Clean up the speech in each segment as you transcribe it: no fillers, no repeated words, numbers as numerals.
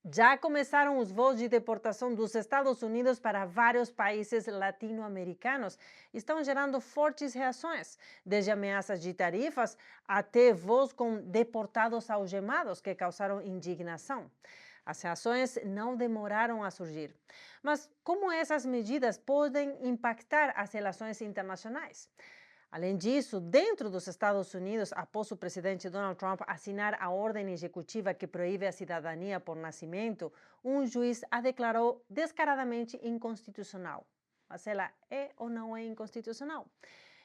Já começaram os voos de deportação dos Estados Unidos para vários países latino-americanos. Estão gerando fortes reações, desde ameaças de tarifas até voos com deportados algemados que causaram indignação. As reações não demoraram a surgir. Mas como essas medidas podem impactar as relações internacionais? Além disso, dentro dos Estados Unidos, após o presidente Donald Trump assinar a ordem executiva que proíbe a cidadania por nascimento, um juiz a declarou descaradamente inconstitucional. Mas ela é ou não é inconstitucional?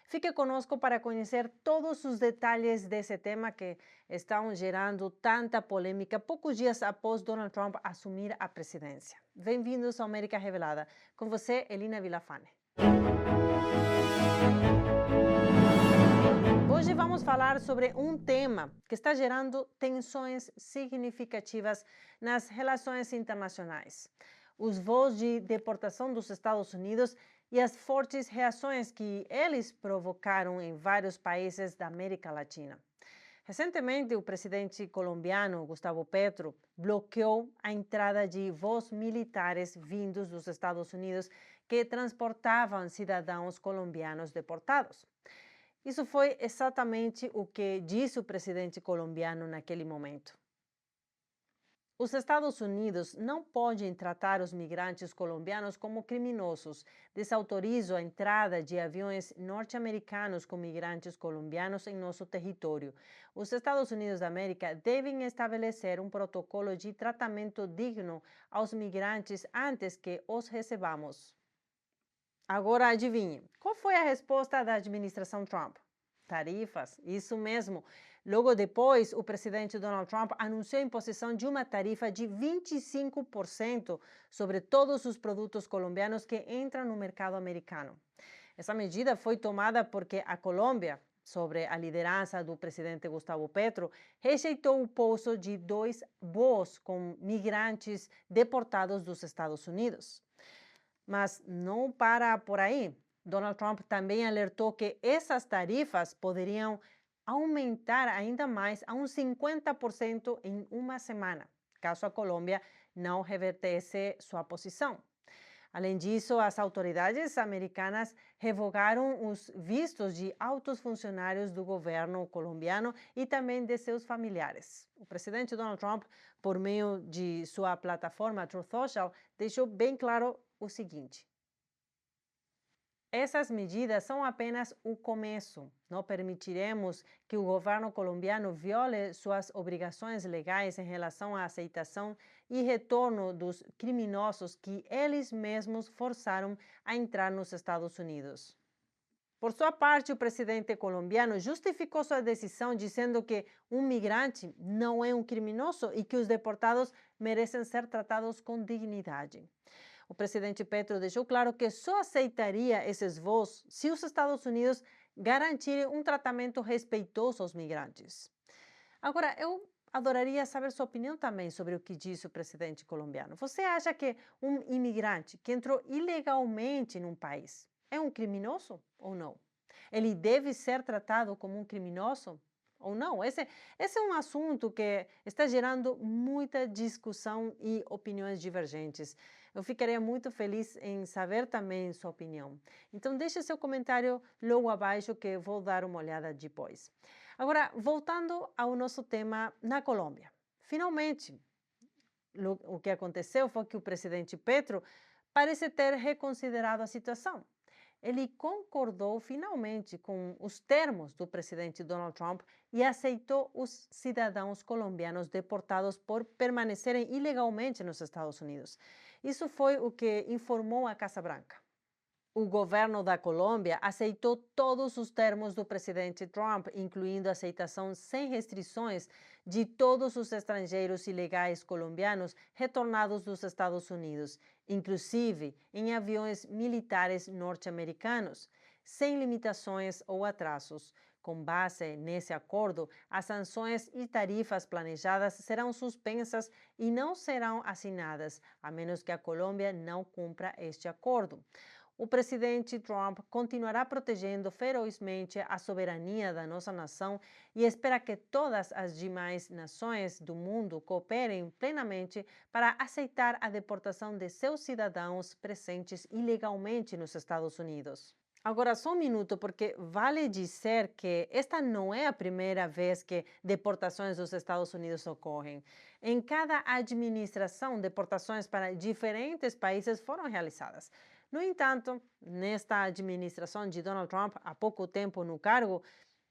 Fique conosco para conhecer todos os detalhes desse tema que estão gerando tanta polêmica poucos dias após Donald Trump assumir a presidência. Bem-vindos ao América Revelada. Com você, Elina Villafane. Hoje vamos falar sobre um tema que está gerando tensões significativas nas relações internacionais: os voos de deportação dos Estados Unidos e as fortes reações que eles provocaram em vários países da América Latina. Recentemente, o presidente colombiano Gustavo Petro bloqueou a entrada de voos militares vindos dos Estados Unidos que transportavam cidadãos colombianos deportados. Isso foi exatamente o que disse o presidente colombiano naquele momento. Os Estados Unidos não podem tratar os migrantes colombianos como criminosos. Desautorizo a entrada de aviões norte-americanos com migrantes colombianos em nosso território. Os Estados Unidos da América devem estabelecer um protocolo de tratamento digno aos migrantes antes que os recebamos. Agora adivinhe, qual foi a resposta da administração Trump? Tarifas, isso mesmo. Logo depois, o presidente Donald Trump anunciou a imposição de uma tarifa de 25% sobre todos os produtos colombianos que entram no mercado americano. Essa medida foi tomada porque a Colômbia, sob a liderança do presidente Gustavo Petro, rejeitou o pouso de 2 voos com migrantes deportados dos Estados Unidos. Mas não para por aí. Donald Trump também alertou que essas tarifas poderiam aumentar ainda mais a uns 50% em uma semana, caso a Colômbia não revertesse sua posição. Além disso, as autoridades americanas revogaram os vistos de altos funcionários do governo colombiano e também de seus familiares. O presidente Donald Trump, por meio de sua plataforma Truth Social, deixou bem claro o seguinte: essas medidas são apenas o começo. Não permitiremos que o governo colombiano viole suas obrigações legais em relação à aceitação e retorno dos criminosos que eles mesmos forçaram a entrar nos Estados Unidos. Por sua parte, o presidente colombiano justificou sua decisão dizendo que um migrante não é um criminoso e que os deportados merecem ser tratados com dignidade. O presidente Petro deixou claro que só aceitaria esses voos se os Estados Unidos garantirem um tratamento respeitoso aos migrantes. Agora, eu adoraria saber sua opinião também sobre o que disse o presidente colombiano. Você acha que um imigrante que entrou ilegalmente num país é um criminoso ou não? Ele deve ser tratado como um criminoso ou não? Esse é um assunto que está gerando muita discussão e opiniões divergentes. Eu ficaria muito feliz em saber também sua opinião. Então, deixe seu comentário logo abaixo que eu vou dar uma olhada depois. Agora, voltando ao nosso tema na Colômbia. Finalmente, o que aconteceu foi que o presidente Petro parece ter reconsiderado a situação. Ele concordou finalmente com os termos do presidente Donald Trump e aceitou os cidadãos colombianos deportados por permanecerem ilegalmente nos Estados Unidos. Isso foi o que informou a Casa Branca. O governo da Colômbia aceitou todos os termos do presidente Trump, incluindo a aceitação sem restrições de todos os estrangeiros ilegais colombianos retornados dos Estados Unidos, inclusive em aviões militares norte-americanos, sem limitações ou atrasos. Com base nesse acordo, as sanções e tarifas planejadas serão suspensas e não serão assinadas, a menos que a Colômbia não cumpra este acordo. o presidente Trump continuará protegendo ferozmente a soberania da nossa nação e espera que todas as demais nações do mundo cooperem plenamente para aceitar a deportação de seus cidadãos presentes ilegalmente nos Estados Unidos. Agora, só um minuto, porque vale dizer que esta não é a primeira vez que deportações dos Estados Unidos ocorrem. Em cada administração, deportações para diferentes países foram realizadas. No entanto, nesta administração de Donald Trump, há pouco tempo no cargo,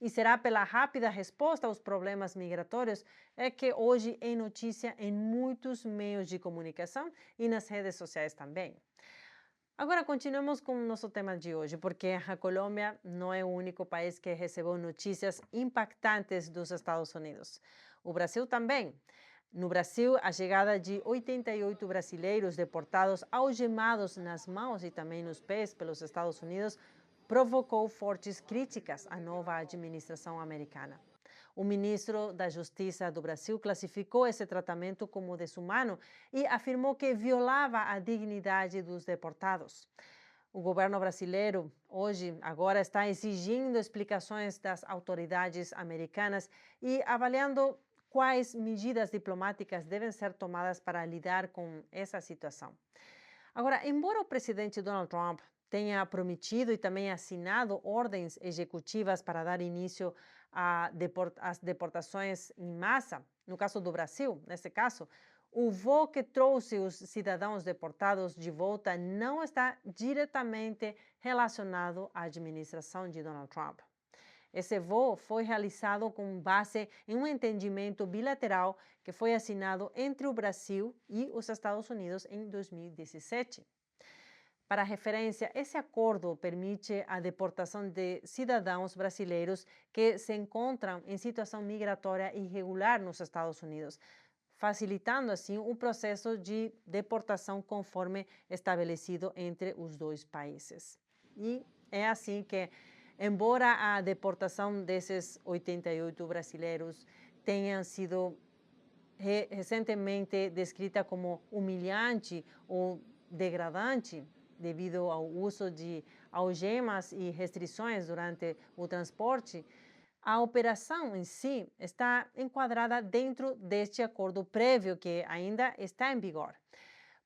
e será pela rápida resposta aos problemas migratórios, é que hoje é notícia em muitos meios de comunicação e nas redes sociais também. Agora, continuemos com o nosso tema de hoje, porque a Colômbia não é o único país que recebeu notícias impactantes dos Estados Unidos. O Brasil também. No Brasil, a chegada de 88 brasileiros deportados algemados nas mãos e também nos pés pelos Estados Unidos provocou fortes críticas à nova administração americana. O ministro da Justiça do Brasil classificou esse tratamento como desumano e afirmou que violava a dignidade dos deportados. O governo brasileiro, agora está exigindo explicações das autoridades americanas e avaliando quais medidas diplomáticas devem ser tomadas para lidar com essa situação. Agora, embora o presidente Donald Trump tenha prometido e também assinado ordens executivas para dar início às deportações em massa, no caso do Brasil, nesse caso, o voo que trouxe os cidadãos deportados de volta não está diretamente relacionado à administração de Donald Trump. Esse voo foi realizado com base em um entendimento bilateral que foi assinado entre o Brasil e os Estados Unidos em 2017. Para referência, esse acordo permite a deportação de cidadãos brasileiros que se encontram em situação migratória irregular nos Estados Unidos, facilitando assim o processo de deportação conforme estabelecido entre os dois países. E é assim que, embora a deportação desses 88 brasileiros tenha sido recentemente descrita como humilhante ou degradante, devido ao uso de algemas e restrições durante o transporte, a operação em si está enquadrada dentro deste acordo prévio que ainda está em vigor.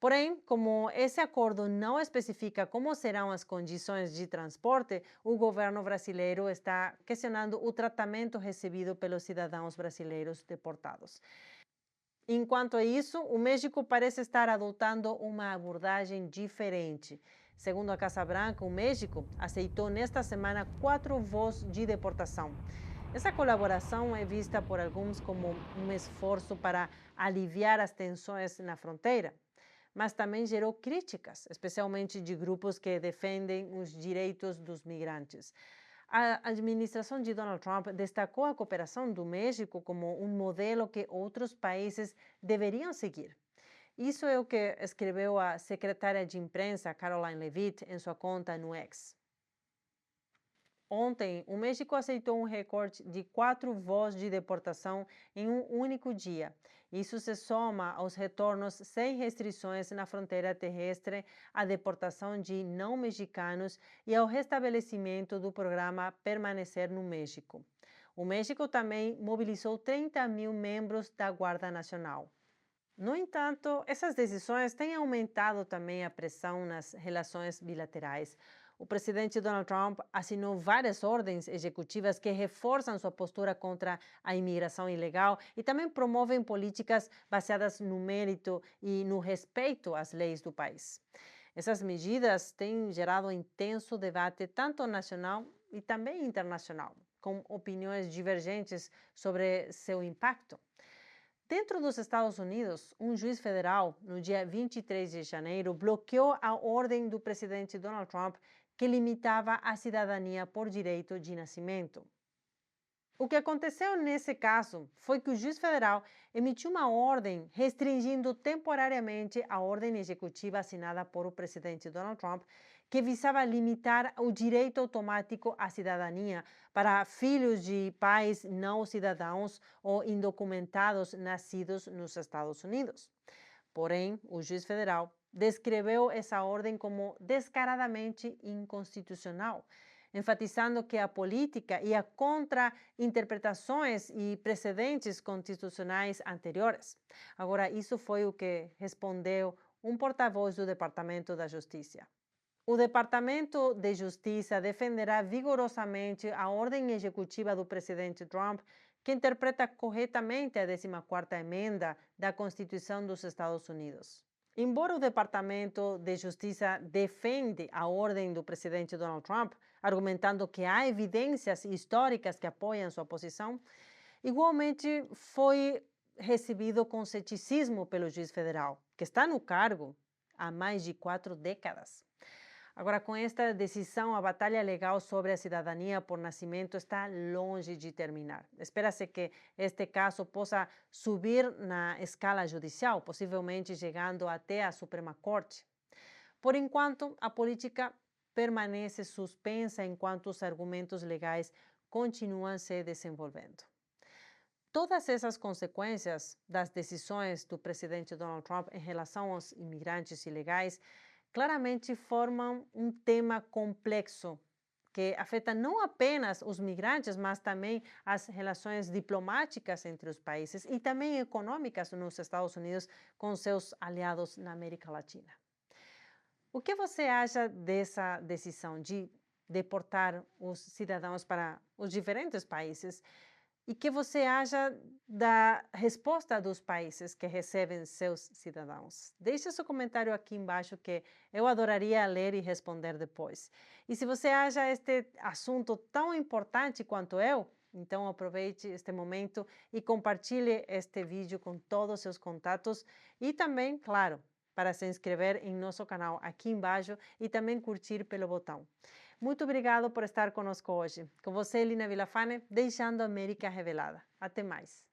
Porém, como esse acordo não especifica como serão as condições de transporte, o governo brasileiro está questionando o tratamento recebido pelos cidadãos brasileiros deportados. Enquanto a isso, o México parece estar adotando uma abordagem diferente. Segundo a Casa Branca, o México aceitou nesta semana 4 voos de deportação. Essa colaboração é vista por alguns como um esforço para aliviar as tensões na fronteira, mas também gerou críticas, especialmente de grupos que defendem os direitos dos migrantes. A administração de Donald Trump destacou a cooperação do México como um modelo que outros países deveriam seguir. Isso é o que escreveu a secretária de imprensa Caroline Leavitt em sua conta no X. Ontem, o México aceitou um recorde de 4 voos de deportação em um único dia. Isso se soma aos retornos sem restrições na fronteira terrestre, à deportação de não mexicanos e ao restabelecimento do programa Permanecer no México. O México também mobilizou 30 mil membros da Guarda Nacional. No entanto, essas decisões têm aumentado também a pressão nas relações bilaterais. O presidente Donald Trump assinou várias ordens executivas que reforçam sua postura contra a imigração ilegal e também promovem políticas baseadas no mérito e no respeito às leis do país. Essas medidas têm gerado intenso debate tanto nacional e também internacional, com opiniões divergentes sobre seu impacto. Dentro dos Estados Unidos, um juiz federal, no dia 23 de janeiro, bloqueou a ordem do presidente Donald Trump que limitava a cidadania por direito de nascimento. O que aconteceu nesse caso foi que o juiz federal emitiu uma ordem restringindo temporariamente a ordem executiva assinada por o presidente Donald Trump, que visava limitar o direito automático à cidadania para filhos de pais não cidadãos ou indocumentados nascidos nos Estados Unidos. Porém, o juiz federal descreveu essa ordem como descaradamente inconstitucional, enfatizando que a política ia contra interpretações e precedentes constitucionais anteriores. Agora, isso foi o que respondeu um porta-voz do Departamento da Justiça. O Departamento de Justiça defenderá vigorosamente a ordem executiva do presidente Trump, que interpreta corretamente a 14ª emenda da Constituição dos Estados Unidos. Embora o Departamento de Justiça defende a ordem do presidente Donald Trump, argumentando que há evidências históricas que apoiam sua posição, igualmente foi recebido com ceticismo pelo juiz federal, que está no cargo há mais de 4 décadas. Agora, com esta decisão, a batalha legal sobre a cidadania por nascimento está longe de terminar. Espera-se que este caso possa subir na escala judicial, possivelmente chegando até a Suprema Corte. Por enquanto, a política permanece suspensa enquanto os argumentos legais continuam se desenvolvendo. Todas essas consequências das decisões do presidente Donald Trump em relação aos imigrantes ilegais claramente formam um tema complexo que afeta não apenas os migrantes, mas também as relações diplomáticas entre os países e também econômicas nos Estados Unidos com seus aliados na América Latina. O que você acha dessa decisão de deportar os cidadãos para os diferentes países? E o que você acha da resposta dos países que recebem seus cidadãos? Deixe seu comentário aqui embaixo que eu adoraria ler e responder depois. E se você acha este assunto tão importante quanto eu, então aproveite este momento e compartilhe este vídeo com todos os seus contatos e também, claro, para se inscrever em nosso canal aqui embaixo e também curtir pelo botão. Muito obrigado por estar conosco hoje. Com você, Lina Villafane, Deixando a América Revelada. Até mais.